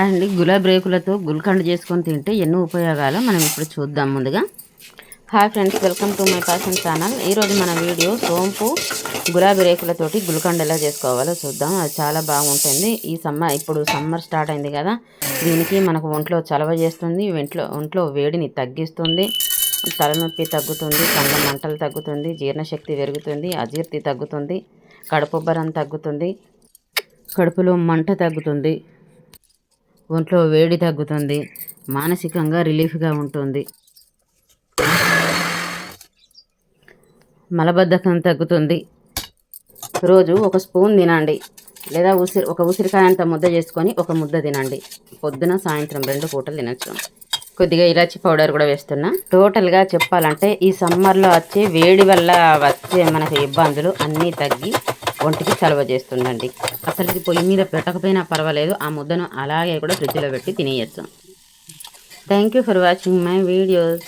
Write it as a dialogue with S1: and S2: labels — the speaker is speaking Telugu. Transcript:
S1: అండి గులాబీ రేకులతో గుల్కండ్ చేసుకొని తింటే ఎన్నో ఉపయోగాలు మనం ఇప్పుడు చూద్దాం. ముందుగా hi friends, welcome to my passion channel. ఈరోజు మన వీడియో సోంపు గులాబీ రేకులతోటి గుల్కండ్ ఎలా చేసుకోవాలో చూద్దాం. అది చాలా బాగుంటుంది. ఇప్పుడు సమ్మర్ స్టార్ట్ అయింది కదా, దీనికి మనకు ఒంట్లో చలవ చేస్తుంది, ఒంట్లో వేడిని తగ్గిస్తుంది, తలనొప్పి తగ్గుతుంది, కళ్ళ మంటలు తగ్గుతుంది, జీర్ణశక్తి పెరుగుతుంది, అజీర్తి తగ్గుతుంది, కడుపుబ్బరం తగ్గుతుంది, కడుపులో మంట తగ్గుతుంది, ఒంట్లో వేడి తగ్గుతుంది, మానసికంగా రిలీఫ్గా ఉంటుంది, మలబద్ధకం తగ్గుతుంది. రోజు ఒక స్పూన్ తినండి, లేదా ఒక ఉసిరికాయంత ముద్ద చేసుకొని ఒక ముద్ద తినండి. పొద్దున సాయంత్రం 2 పూటలు తినచ్చు. కొద్దిగా ఇలాచి పౌడర్ కూడా వేస్తున్నా. టోటల్గా చెప్పాలంటే ఈ సమ్మర్లో వచ్చే వేడి వల్ల వచ్చే మనకు ఇబ్బందులు అన్నీ తగ్గి ఒంటికి చలవ చేస్తుందండి. అసలు ఇది పొయ్యి మీద పెట్టకపోయినా పర్వాలేదు, ఆ ముద్దను అలాగే కూడా ఫ్రిడ్జ్లో పెట్టి తినేయచ్చు. Thank you for watching my videos.